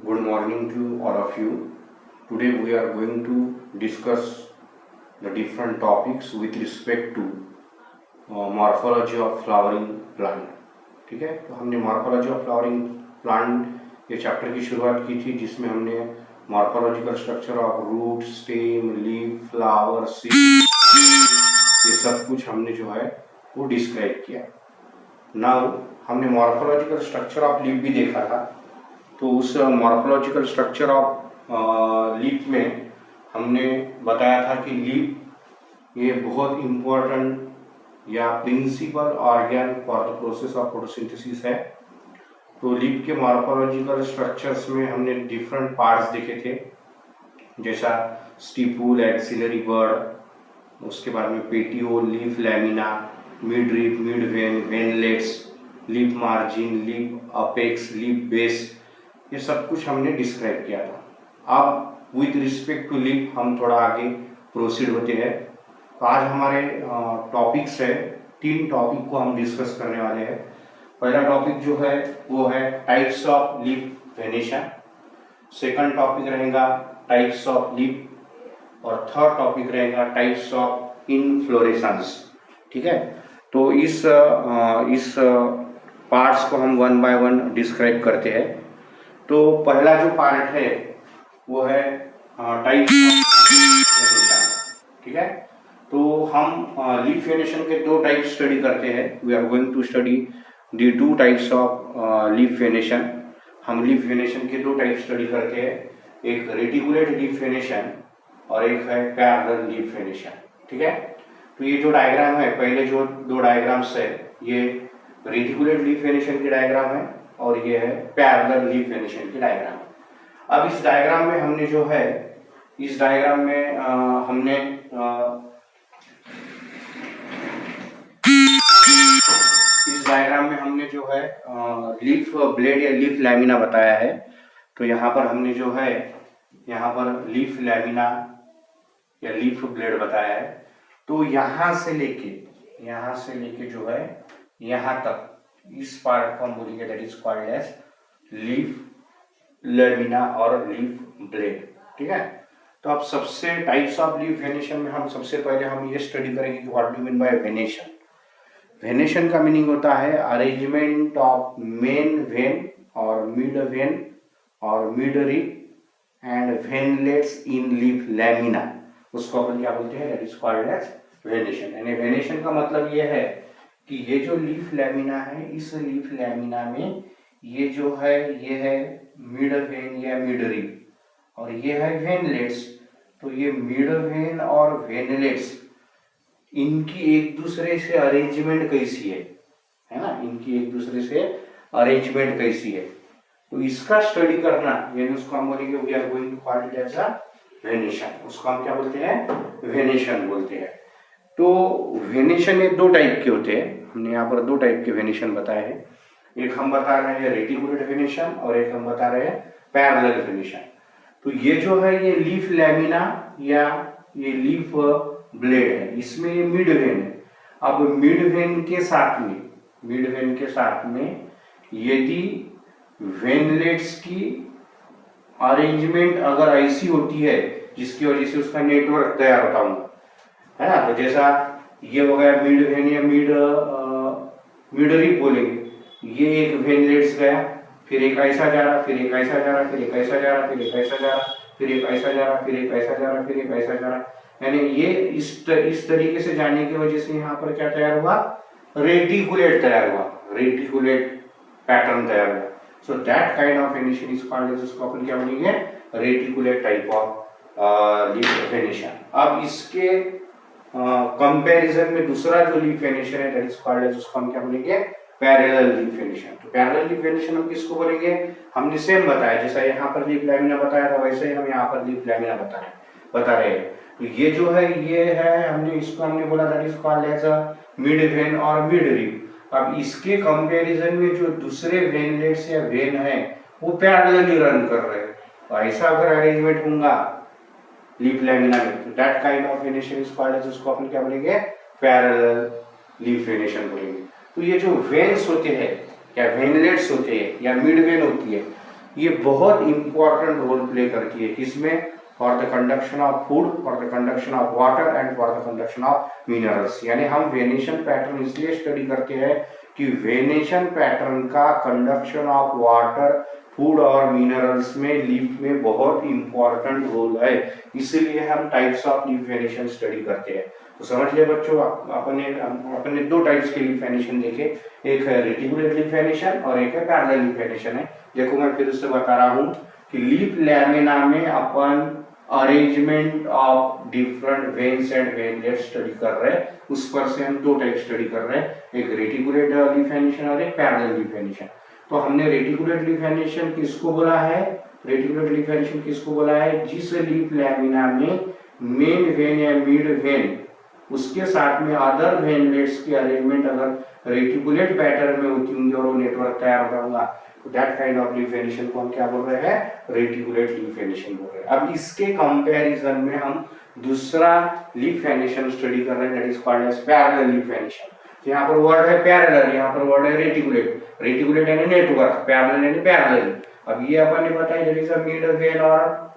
Good morning to all of you. Today we are going to discuss the different topics with respect to morphology of flowering plant. ठीक है, तो हमने morphology of flowering plant ये chapter की शुरुआत की थी, जिसमें हमने morphological structure of root, stem, leaf, flower, seed ये सब कुछ हमने जो है वो डिस्क्राइब किया। नाउ हमने मॉर्फोलॉजिकल स्ट्रक्चर ऑफ लीफ भी देखा था। तो उस मॉर्फोलॉजिकल स्ट्रक्चर ऑफ लीफ में हमने बताया था कि लीफ ये बहुत इम्पोर्टेंट या principal organ for the process of photosynthesis है। तो लीफ के मॉर्फोलॉजिकल स्ट्रक्चर्स में हमने डिफरेंट पार्ट्स देखे थे, जैसा स्टिपुल, एक्सिलरी बर्ड, उसके बाद में petiole, leaf lamina, mid rib, mid vein, veinlets, leaf margin, leaf apex, leaf base, ये सब कुछ हमने डिस्क्राइब किया था। अब विथ रिस्पेक्ट टू लीफ हम थोड़ा आगे प्रोसीड होते हैं। तो आज हमारे टॉपिक्स है, 3 टॉपिक को हम डिस्कस करने वाले हैं। पहला टॉपिक जो है वो है types of leaf venation, second topic रहेगा टाइप्स ऑफ लीफ, और थर्ड टॉपिक रहेगा टाइप्स ऑफ इनफ्लोरेसेंस। ठीक है, तो इस पार्ट्स को हम वन बाय वन डिस्क्राइब करते हैं। तो पहला जो पार्ट है वो है टाइप्स ऑफ वेनेशन। ठीक है, तो हम लीफ वेनेशन के 2 टाइप स्टडी करते हैं। We are going to study the 2 types of leaf venation. हम लीफ वेनेशन के 2 टाइप स्टडी करते हैं, एक रेटिकुलेट लीफ वेनेशन और एक है पैरेलल लीफ वेनेशन। ठीक है, तो ये जो डायग्राम है, पहले जो 2 डायग्राम्स है, ये रेटिकुलेट लीफ वेनेशन की डायग्राम है और ये है पैरेलल लीफ वेनेशन की डायग्राम। अब इस डायग्राम में हमने जो है, इस डायग्राम में हमने जो है लीफ ब्लेड या लीफ लैमिना बताया है। तो यहाँ पर हमने जो है, यहाँ पर लीफ लैमिना या लीफ ब्लेड बताया है। तो यहाँ से लेके जो है यहाँ तक, इस पार्ट को हम बोलेंगे that is called as leaf lamina और लीफ ब्लेड। ठीक है, तो अब सबसे टाइप्स ऑफ लीफ वेनेशन में हम सबसे पहले हम ये स्टडी करेंगे कि what do mean by venation. Venation का मीनिंग होता है अरेंजमेंट ऑफ मेन वेन और मिड वेन और mid rib and veinlets in leaf lamina, उसको अपन क्या बोलते हैं, that is called as venation. यानी वेनेशन का मतलब ये है कि ये जो लीफ लैमिना है, इस लीफ लैमिना में ये जो है ये है मिड वेन या मिड रिप और ये है वेनलेट्स। तो ये मिड वेन और वेनलेट्स, इनकी एक दूसरे से अरेंजमेंट कैसी है ना, इनकी एक दूसरे से अरेंजमेंट कैसी है, तो इसका स्टडी करना, यानी उसको हम बोलेंगे we are going to call it as a venation. उसको हम क्या बोलते हैं, वेनेशन बोलते हैं। तो वेनेशन ये 2 टाइप के होते हैं। हमने यहाँ पर 2 टाइप के वेनेशन बताए हैं। एक हम बता रहे हैं रेटिकुलेट वेनेशन और एक हम बता रहे हैं पैरेलल वेनेशन। तो ये जो है ये लीफ लैमिना या ये लीफ ब्लेड है, इसमें ये मिड वेन है। अब मिड वेन के साथ में यदि वेनलेट्स की अरेंजमेंट अगर ऐसी होती है जिसकी वजह से उसका नेटवर्क तैयार होता है ना, तो जैसा ये हो गया मिड वेन या मिड रिप बोलेंगे, ये एक वेनलेट्स गया, फिर एक ऐसा जा रहा, फिर एक ऐसा जा रहा, फिर एक ऐसा जा रहा, फिर एक ऐसा जा रहा, फिर एक ऐसा जा रहा, फिर एक ऐसा जा रहा, फिर एक ऐसा जा रहा, यानी ये इस तरीके से जाने की वजह से यहाँ पर क्या तैयार हुआ, रेटिकुलेट तैयार हुआ, रेटिकुलेट पैटर्न तैयार हुआ। So that kind of venation is called as, उसको अपन क्या बोलेंगे, reticulate type of leaf venation. अब इसके कंपैरिजन में दूसरा जो लीफ वेनेशन है दैट इज कॉल्ड एज, उसको हम क्या बोलेंगे, पैरेलल लीफ वेनेशन। तो पैरेलल लीफ वेनेशन हम किसको बोलेंगे, हमने सेम बताया, जैसा यहाँ पर लीफ लैमिना बताया था वैसे ही हम यहाँ पर लीफ लैमिना बता रहे हैं। तो ये जो है ये है, हमने इसको हमने बोला that is called as a mid vein और मिड रिप। अब इसके कंपैरिजन में जो दूसरे वेनलेट्स या वेन है वो पैरेलली रन कर रहे हैं। तो ऐसा अगर अरेंजमेंट होगा लीफ लैमिना में, तो that kind of venation is called as, उसको अपन क्या बोलेंगे, पैरेलल लीफ वेनेशन बोलेंगे। तो ये जो वेन्स होते हैं या वेनलेट्स होते हैं या मिड वेन होती है, ये बहुत इंपॉर्टेंट रोल प्ले करती है किसमें, for the conduction of food, for the conduction of water and for the conduction of minerals. यानी हम वेनेशन पैटर्न इसलिए स्टडी करते हैं कि वेनेशन पैटर्न का कंडक्शन ऑफ वाटर, फूड और मिनरल्स में लीफ में बहुत इंपॉर्टेंट रोल है, इसलिए हम types of leaf venation study करते हैं। तो समझ लिया बच्चों, अपने दो टाइप्स के लीफ वेनेशन देखे, एक है रेटिकुलेट लीफ वेनेशन और एक है पैरेलल लीफ वेनेशन है। देखो मैं फिर से बता रहा हूँ कि लीफ लैमिना में अपन arrangement of different veins and veinlet study कर रहे हैं, उस पर से हम दो टाइप स्टडी कर रहे हैं, एक रेटिकुलेट लीफ वेनेशन और एक पैरेलल लीफ वेनेशन। तो हमने रेटिकुलेट लीफ वेनेशन किसको बोला है, रेटिकुलेट लीफ वेनेशन किसको बोला है, जिस लीफ लैमिना में मेन वेन या मिड वेन उसके साथ में अदर वेनलेट्स की अरेंजमेंट अगर रेटिकुलेट पैटर्न में होती होंगी और वो नेटवर्क तैयार होता होगा, तो that kind of leaf venation को हम क्या बोल रहे हैं, रेटिकुलेट लीफ वेनेशन बोल रहे हैं। अब इसके कंपैरिजन में हम दूसरा लीफ वेनेशन स्टडी कर रहे हैं, that is called as parallel leaf venation. तो यहाँ पर वर्ड है पैरेलल, यहाँ पर वर्ड है रेटिकुलेट। रेटिकुलेट यानी नेटवर्क, पैरेलल यानी पैरेलल। अब ये अपन ने बताया that is a mid vein और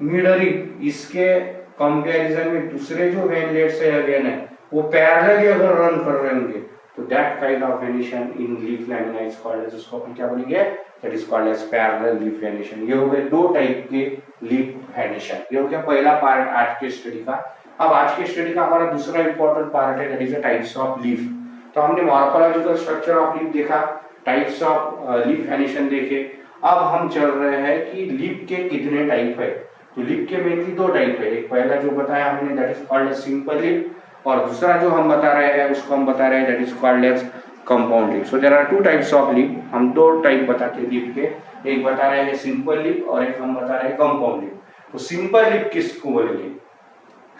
मिड रिप, इसके कंपैरिजन में दूसरे जो वेनलेट्स है या वेन है वो पैरेलली अगर रन कर रहे होंगे, तो that kind of venation in leaf lamina is called as, उसको अपन क्या बोलेंगे, that is called as parallel leaf venation. ये हो गए दो टाइप के लीफ वेनेशन। ये हो गया पहला पार्ट आज के स्टडी का। अब आज के स्टडी का हमारा दूसरा इंपॉर्टेंट पार्ट है, that is the types of leaf. तो हमने मॉर्फोलॉजिकल स्ट्रक्चर ऑफ लीफ देखा, टाइप्स ऑफ लीफ वेनेशन देखे। अब हम चल रहे हैं कि लीफ के कितने टाइप है। तो लीफ के मेनली दो टाइप है, एक पहला जो बताया हमने that is called as simple leaf, और दूसरा जो हम बता रहे हैं उसको हम बता रहे हैं that is called as compound leaf. So there are two types of leaf, हम दो टाइप बताते हैं लीफ के, एक बता रहे हैं सिंपल लीफ और एक हम बता रहे हैं कंपाउंड लीफ। तो सिंपल लीफ किसको बोलेंगे,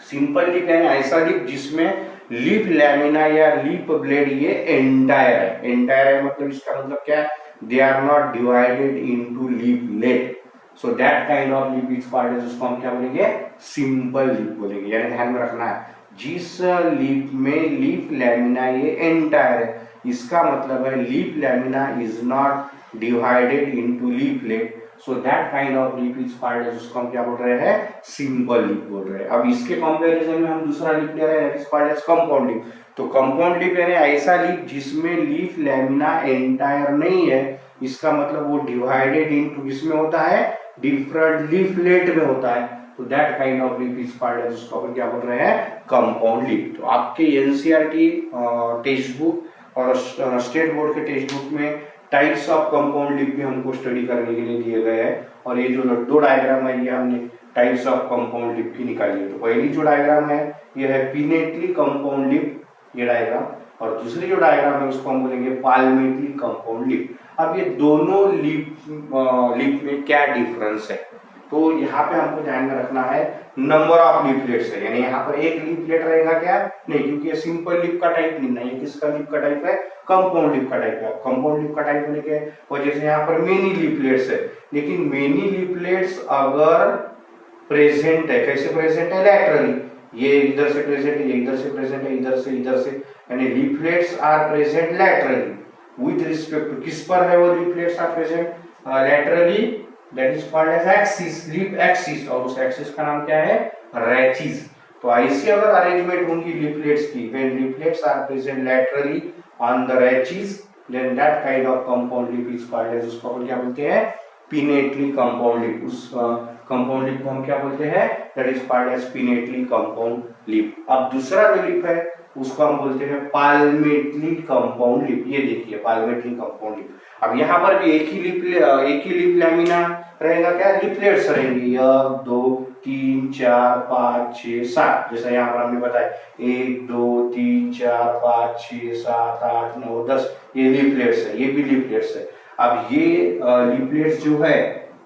सिंपल लीफ यानी ऐसा लीफ जिसमें लीफ लैमिना या लीफ ब्लेड ये एंटायर है। एंटायर है मतलब इसका मतलब क्या है, they are not divided into leaflet, so that kind of leaf is called as, उसको हम क्या बोलेंगे, सिंपल लीफ बोलेंगे। यानी ध्यान में रखना है, जिस लीफ में लीफ लैमिना ये एंटायर है, इसका मतलब है leaf lamina is not divided into leaflet, so that kind of leaf is called as, उसको हम क्या बोल रहे हैं, सिंपल लीफ बोल रहे हैं। अब इसके कंपैरिजन में हम दूसरा लीफ ले रहे हैं, that is called as compound leaf. तो कंपाउंड लीफ यानी ऐसा लीफ जिसमें लीफ लैमिना एंटायर नहीं है, इसका मतलब वो डिवाइडेड इनटू किसमें होता है, डिफरेंट लीफलेट में होता है, तो that kind of leaf is called as, उसको अपन क्या बोल रहे हैं, कंपाउंड लीफ। तो आपके एनसीईआरटी टेक्स्ट बुक और स्टेट बोर्ड के टेक्स्ट बुक में टाइप्स ऑफ कंपाउंड लीफ भी हमको स्टडी करने के लिए दिए गए हैं, और ये जो दो डायग्राम है ये हमने टाइप्स ऑफ कंपाउंड लीफ की निकाली है। तो पहली जो डायग्राम है ये है पिनेटली कंपाउंड लीफ, ये डायग्राम, और दूसरी जो डायग्राम है उसको हम बोलेंगे पाल्मेटली कंपाउंड लीफ। अब ये दोनों लीफ में क्या डिफरेंस है, तो यहाँ पे हमको ध्यान में रखना है नंबर ऑफ लीफलेट्स है, यानी यहाँ पर एक लीफलेट रहेगा क्या, नहीं, क्योंकि ये सिंपल लीफ का टाइप नहीं है, किसका लीफ का टाइप है, कंपाउंड लीफ का टाइप है। कंपाउंड लीफ का टाइप होने के वजह से यहाँ पर मेनी लीफलेट्स है, लेकिन मेनी लीफलेट्स अगर प्रेजेंट है, कैसे प्रेजेंट है, लैटरली, ये इधर से प्रेजेंट है, ये इधर से प्रेजेंट है, इधर से, यानी leaflets are present laterally with respect to, किस पर है वो leaflets are present, laterally, that is called as axis, leaf axis, और उस एक्सिस का नाम क्या है, रैचिस। तो ऐसी अगर अरेंजमेंट होंगी लीफलेट्स की, when leaflets are present laterally on the rachis, then that kind of compound leaf is called as, उसको हम क्या बोलते हैं, पिनेटली कंपाउंड लीफ। उस कंपाउंड लीफ को हम क्या बोलते हैं, that is called as pinnately compound leaf. अब दूसरा जो लीफ है उसको हम बोलते हैं पाल्मेटली कंपाउंड लीफ। ये देखिए पाल्मेटली कंपाउंड लीफ। अब यहाँ पर भी एक ही लीफ लैमिना रहेगा, क्या लीफलेट्स रहेंगे, 1 2 3 4 5 6 7, जैसा यहाँ पर हमने बताया 1 2 3 4 5 6 7 8 9 10, ये लीफलेट्स है, ये भी लीफलेट्स है। अब ये लीफलेट्स जो है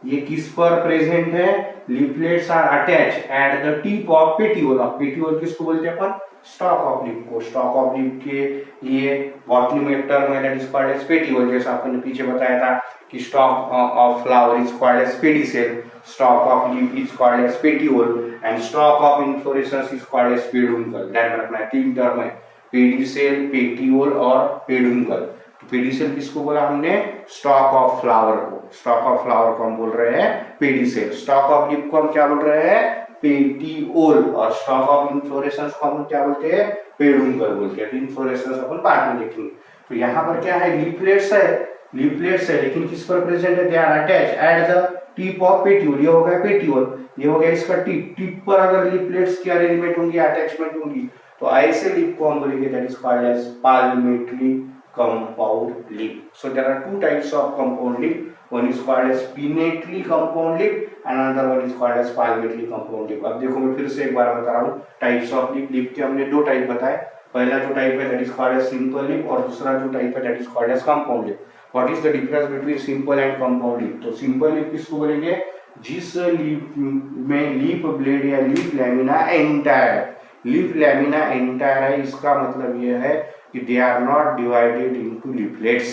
ये किस पर प्रेजेंट है, leaflets are attach at the tip of petiole. Of petiole किसको बोलते हैं अपन, स्टॉक ऑफ लीफ को। स्टॉक ऑफ लीफ के लिए बॉटनी में एक टर्म है that is called as petiole, जैसा आपने पीछे बताया था कि stalk of flower is called as pedicel, stalk of leaf is called as petiole and stalk of inflorescence is called as peduncle. ध्यान में रखना है, तीन टर्म है, पेडिसेल, पेटियोल और पेडुंकल। पेडिसेल किसको बोला हमने? स्टॉक ऑफ फ्लावर को। स्टॉक ऑफ फ्लावर को हम बोल रहे हैं पेडिसेल। स्टॉक ऑफ लीफ को हम क्या बोल रहे हैं? पेटियोल। और स्टॉक ऑफ इन्फ्लोरेसेंस को हम क्या बोलते हैं? पेडुंकल बोलते हैं। इन्फ्लोरेसेंस अपन बाद में देखेंगे। तो यहाँ पर क्या है? लीफलेट्स है, लीफलेट्स है, लेकिन किस पर प्रेजेंट है? They are attach at the tip of petiole. ये हो गया पेटियोल, ये हो गया इसका टिप। टिप पर अगर लीफलेट्स की अरेंजमेंट होंगी, अटैचमेंट होंगी, तो ऐसे लीफ को हम बोलेंगे that is called as palmately compound leaf. So there are two types of compound leaf. One is called as pinnately compound leaf and another one is called as palmately compound leaf. अब देखो मैं फिर से एक बार बता रहा हूँ types of leaf. Leaf के हमने दो टाइप बताए। पहला जो टाइप है that is called as simple leaf और दूसरा जो टाइप है that is called as compound leaf. What is the difference between simple and compound leaf? तो सिंपल लीफ किसको बोलेंगे? जिस लीफ में लीफ ब्लेड या leaf lamina entire, leaf lamina entire है, इसका मतलब यह है कि they are not divided into leaflets.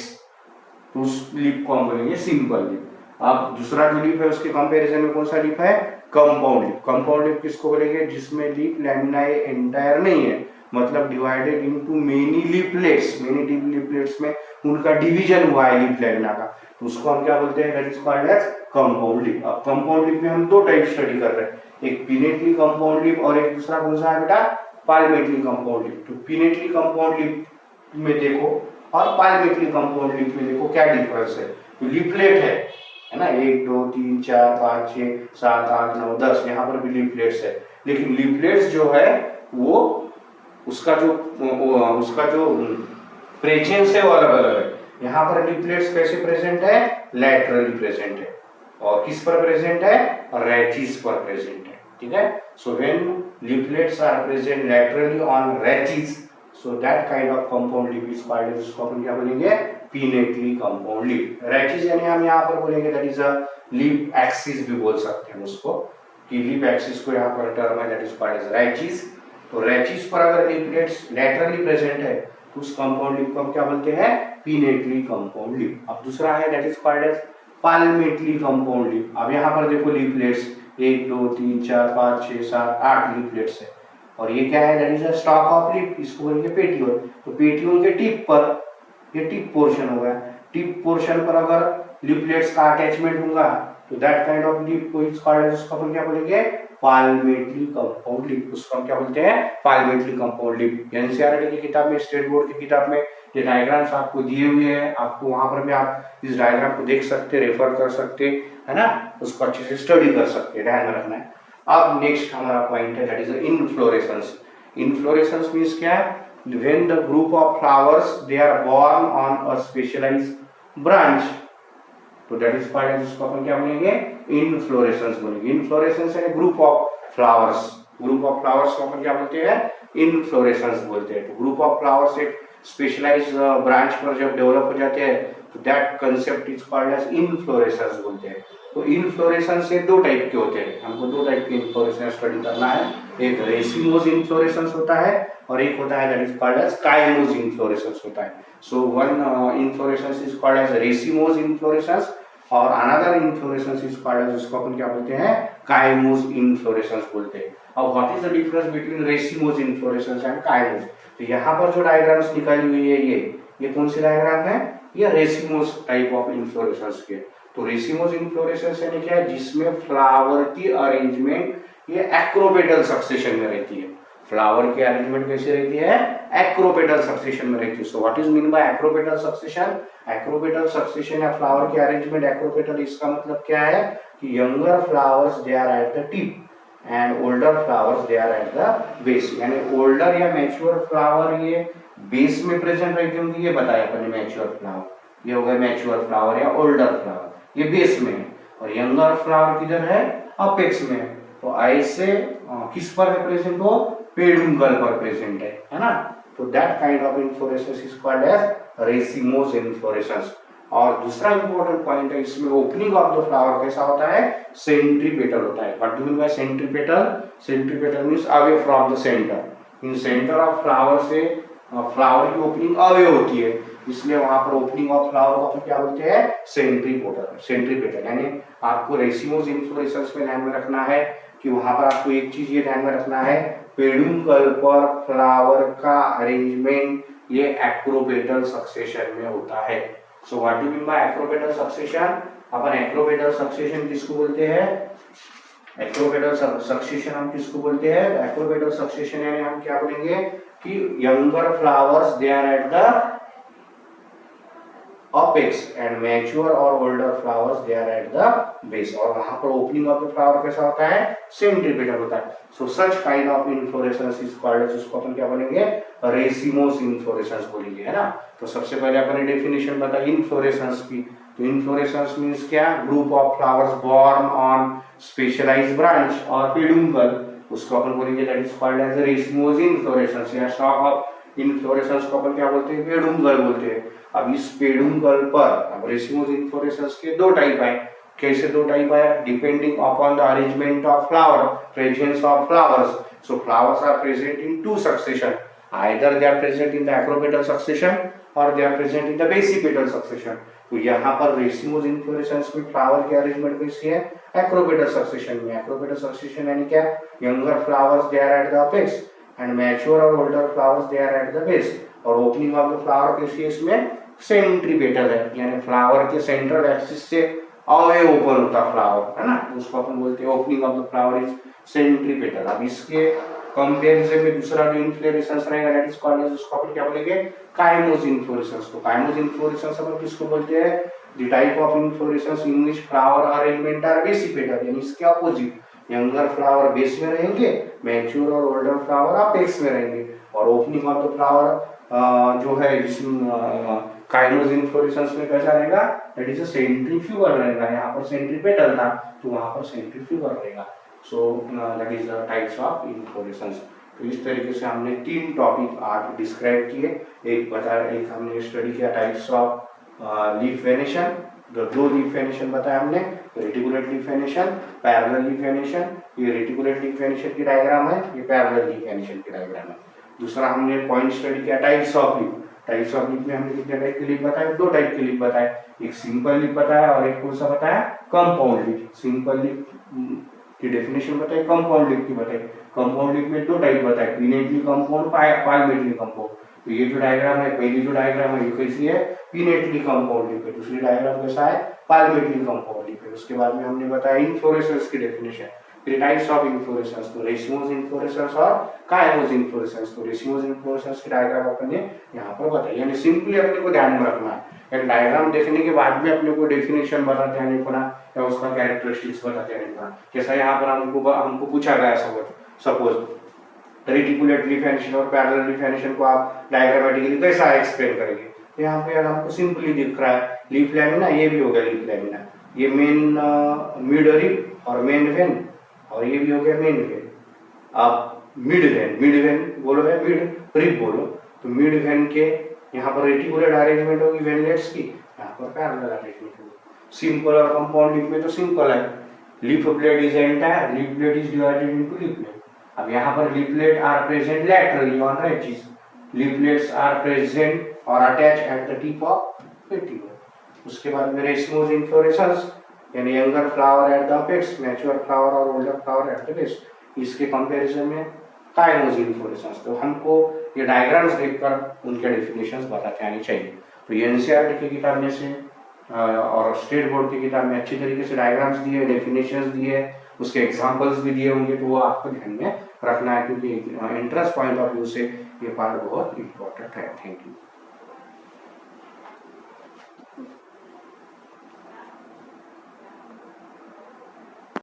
तो उस लीफ को हम बोलेंगे सिंपल लीफ। अब दूसरा जो लीफ है उसके कंपैरिजन में कौन सा लीफ है? Compound leaf. कंपाउंड लीफ किसको बोलेंगे? जिसमें लीफ लैमिना एंटायर नहीं है, मतलब divided into many leaflets. Many leaflets में उनका डिवीजन हुआ है लीफ लैमिना का, तो उसको हम क्या बोलते हैं? That is called as compound leaf. अब कंपाउंड लीफ में हम दो टाइप स्टडी कर रहे हैं, एक पिनेटली कंपाउंड लीफ और एक दूसरा कौन सा है बेटा? पाल्मेटली कंपाउंड लीफ। तो पिनेटली कंपाउंड लीफ में देखो और पाल्मेटली कंपाउंड लीफ में देखो क्या डिफरेंस है। तो लीफलेट है ना, 1 2 3 4 5 6 7 8 9 10, यहाँ पर भी लीफलेट्स है, लेकिन लीफलेट्स जो है वो उसका जो प्रेजेंस है वो अलग अलग है। यहाँ पर लीफलेट्स कैसे प्रेजेंट है? लैटरली प्रेजेंट है। और किस पर प्रेजेंट है? रैचिस पर प्रेजेंट है। ठीक है। So when leaflets are present laterally on rachis, so that kind of compound leaf is called, इसको अपन क्या बोलेंगे? pinnately compound leaf। रैचिस यानी हम यहाँ पर बोलेंगे that is a leaf axis भी बोल सकते हैं उसको, कि leaf axis को यहाँ पर टर्म है that is called as rachis. तो रैचिस पर अगर लीफलेट्स लैटरली प्रेजेंट है तो उस कंपाउंड लीफ को हम क्या बोलते हैं? pinnately compound leaf। अब दूसरा है that is called as palmately compound leaf। अब यहाँ पर देखो लीफलेट्स 1 2 3 4 5 6 7 8 लीफलेट्स है, और ये क्या है? That is a stock of leaf, इसको बोलेंगे पेटियोल। तो पेटियोल के टिप पर, ये टिप पोर्शन होगा, टिप पोर्शन पर अगर लीफलेट्स का अटैचमेंट होगा तो दैट काइंड ऑफ लीफ को इज कॉल्ड एज, उसको अपन क्या बोलेंगे? पाल्मेटली कंपाउंड लीफ। उसको हम क्या बोलते हैं? पाल्मेटली कंपाउंड लीफ। एनसीईआरटी की किताब में, स्टेट बोर्ड की किताब में ये डायग्राम्स आपको दिए हुए हैं, आपको वहां पर भी आप इस डायग्राम को देख सकते, रेफर कर सकते है ना, उसको अच्छे से स्टडी कर सकते, ध्यान में रखना है। अब नेक्स्ट हमारा पॉइंट है that is inflorescence. Inflorescence means क्या है? When the group of flowers they are born on a specialized branch, तो दैट इज कॉल्ड, इसको अपन क्या बोलेंगे? इनफ्लोरेसेंस बोलेंगे। इनफ्लोरेसेंस है group of flowers. Group of flowers को अपन क्या बोलते हैं? इनफ्लोरेसेंस बोलते हैं। तो ग्रुप ऑफ फ्लावर्स एक स्पेशलाइज्ड ब्रांच पर जब डेवलप हो जाते हैं तो that concept is called as inflorescence बोलते हैं। तो इनफ्लोरेसेंस से दो टाइप के होते हैं, हमको दो टाइप के इनफ्लोरेसेंस स्टडी करना है। एक रेसिमोस इनफ्लोरेसेंस होता है और एक होता है that is called as cymose inflorescence होता है। So one inflorescence is called as racemose inflorescence और another inflorescence is called as, उसको अपन क्या बोलते हैं? काइमोस इनफ्लोरेसेंस बोलते हैं। अब what is the difference between racemose inflorescence and cymose? तो यहाँ पर जो डायग्राम्स निकाली हुई है ये कौन सी डायग्राम है? ये रेसिमोस टाइप ऑफ इनफ्लोरेसेंस के। तो रेसिमोस इन्फ्लोरेसेंस यानी क्या है? जिसमें फ्लावर की अरेंजमेंट ये एक्रोपेटल सक्सेशन में रहती है। फ्लावर की अरेंजमेंट कैसे रहती है? एक्रोपेटल सक्सेशन में रहती है। So what is mean by acropetal succession? Acropetal succession या फ्लावर की अरेंजमेंट एक्रोपेटल, इसका मतलब क्या है कि younger flowers they are at the tip and older flowers they are at the base. यानी ओल्डर या मैच्योर फ्लावर ये बेस में प्रेजेंट रहती होंगी, ये बताया अपने मैच्योर फ्लावर, ये हो गए मैच्योर फ्लावर या ओल्डर फ्लावर, ये बेस में है, और यंगर फ्लावर किधर है? अपेक्स में है। तो ऐसे किस पर है प्रेजेंट? वो पेडुंकल पर प्रेजेंट है ना। तो that kind of inflorescence is called as racemose inflorescence. और दूसरा इंपॉर्टेंट पॉइंट है, इसमें ओपनिंग ऑफ द फ्लावर कैसा होता है? सेंट्रीपेटल होता है। What do mean bye centripetal? Centripetal means away from the centre. In centre of flower से फ्लावर की ओपनिंग अवे होती है, इसलिए वहां पर ओपनिंग ऑफ फ्लावर को अपन क्या बोलते हैं? सेंट्रीपेटल। सेंट्रीपेटल यानी आपको रेसिमोस इन्फ्लोरेसेंस में ध्यान में रखना है कि वहां पर आपको एक चीज ये ध्यान में रखना है, पेडुंकल पर फ्लावर का अरेंजमेंट ये एक्रोपेटल सक्सेशन में होता है। So what do mean by acropetal succession? Upon acropetal succession किसको बोलते हैं? एक्रोपेटल सक्सेशन हम किसको बोलते हैं? एक्रोपेटल सक्सेशन यानी हम क्या बोलेंगे कि younger flowers they are at the apex and mature or older flowers they are at the base, और वहां पर ओपनिंग ऑफ द फ्लावर कैसा होता है? सेंट्रीपेटल होता है। So such kind of inflorescence is called, जिसको अपन क्या बोलेंगे? रेसिमोस इन्फ्लोरेसेंस बोलेंगे, है ना। तो सबसे पहले अपन ने डेफिनेशन बताई इन्फ्लोरेसेंस की। तो इन्फ्लोरेसेंस मींस क्या? Group of flowers born on specialized branch और पेडुंकल, उसको अपन बोलेंगे that is called as racemose inflorescence या स्टॉक ऑफ इन्फ्लोरेसेंस को अपन क्या बोलते हैं? पेडुंकल बोलते हैं। अब इस पेडुंकल पर अब रेसिमोस इन्फ्लोरेसेंस के दो टाइप आए। कैसे दो टाइप आया? Depending upon the arrangement of flower, presence of flowers. So flowers are present in two succession, either they are present in the acropetal succession और they are present in the basipetal succession. तो यहाँ पर racemose inflorescence में flower की arrangement कैसी है? Acropetal succession में। Acropetal succession यानी क्या? Younger flowers they are at the apex and mature और older flowers they are at the base, और ओपनिंग ऑफ द फ्लावर कैसी है इसमें? सेंट्रीपेटल है, यानी फ्लावर के सेंट्रल एक्सिस से अवे ओपन होता फ्लावर, है ना, उसको अपन बोलते हैं opening of the flower is centripetal. अब इसके कंपैरिजन में दूसरा जो इन्फ्लोरेसेंस रहेगा दैट इज कॉल्ड एज, उसको अपन क्या बोलेंगे? Cymose inflorescence. तो काइमोस इन्फ्लोरेसेंस अपन किसको बोलते हैं? The type of inflorescence in which flower arrangement are basipetal, यानी इसके अपोजिट। यंगर फ्लावर बेस में रहेंगे, मैच्योर और ओल्डर फ्लावर अपेक्स में रहेंगे, और ओपनिंग ऑफ द फ्लावर जो है काइमोस इन्फ्लोरेसेंस में कैसा रहेगा? दैट इज अ सेंट्रीफ्यूगल रहेगा। यहाँ पर सेंट्रीपेटल था तो वहां पर सेंट्रीफ्यूगल रहेगा। So that is the types of inflorescence. तो इस तरीके से हमने तीन टॉपिक आज डिस्क्राइब किए। एक हमने स्टडी किया टाइप्स ऑफ लीफ वेनेशन, दो लीफ वेनेशन बताया हमने, reticulate leaf venation, parallel leaf venation. ये रेटिकुलेट लीफ वेनेशन की डायग्राम है, ये पैरेलल लीफ वेनेशन की डायग्राम है। दूसरा हमने पॉइंट स्टडी किया types of leaf. Types of leaf में हमने कितने टाइप के लीफ बताए? दो टाइप के लीफ बताए, एक सिंपल लीफ बताया और एक कौन सा बताया? Compound leaf. सिंपल लीफ की डेफिनेशन बताई, कंपाउंड लीफ की बताई। कंपाउंड लीफ में दो टाइप बताए, पिनेटली कंपाउंड, पाइलमेटली कंपाउंड। तो ये जो डायग्राम है, पहली जो डायग्राम है ये कैसी है? पिनेटली कंपाउंड लीफ है। दूसरी डायग्राम कैसा है? पाइलमेटली कंपाउंड लीफ है। उसके बाद में हमने बताया इन्फ्लोरेसेंस की डेफिनेशन, टाइप्स ऑफ इन्फ्लोरेसेंस, तो रेसिमोस इन्फ्लोरेसेंस और काइमोस इन्फ्लोरेसेंस। तो रेसिमोस इन्फ्लोरेसेंस की डायग्राम अपने यहाँ पर बताई, यानी सिंपली अपने को ध्यान में रखना है। एक डायग्राम देखने के बाद में अपने को डेफिनेशन बताते आने पड़ा या उसका कैरेक्टरिस्टिक्स बताते आने पड़ा। जैसा यहाँ पर हमको पूछा गया सपोज रेटिकुलेट लीफ वेनेशन और पैरेलल लीफ वेनेशन को आप डायग्रामेटिकली कैसा एक्सप्लेन करेंगे? तो यहाँ पे हमको सिंपली दिख रहा है लीफ लैमिना, ये भी हो गया लीफ लैमिना, ये मेन मिड रिब और मेन वेन, और ये भी हो गया मेन वेन। अब मिड वेन बोलो है, मिड रिब बोलो, तो मिड वेन के यहाँ पर रेटिकुलर अरेंजमेंट होगी वेनलेट्स की, यहाँ पर पैरेलल अरेंजमेंट होगी। सिंपल और कंपाउंड लीफ में तो सिंपल है, leaf blade is entire, leaf blade is divided into leaflet. अब यहाँ पर leaflet are present laterally on edges, leaflets are present और attach at the tip of petiole. उसके बाद में रेसिमोस इन्फ्लोरेसेंस, यानी younger flower at the apex, mature flower और older flower at the base. इसके कंपैरिजन में काइमोस इन्फ्लोरेसेंस। तो हमको ये डायग्राम्स देखकर उनके डेफिनेशंस बताते आनी चाहिए। तो ये एनसीईआरटी की किताब में से और स्टेट बोर्ड की किताब में अच्छी तरीके से डायग्राम्स दिए, डेफिनेशंस दिए, उसके एग्जांपल्स भी दिए होंगे, तो वो आपको ध्यान में रखना है, क्योंकि इंटरेस्ट पॉइंट ऑफ व्यू से ये पार्ट बहुत इंपॉर्टेंट है। Thank you.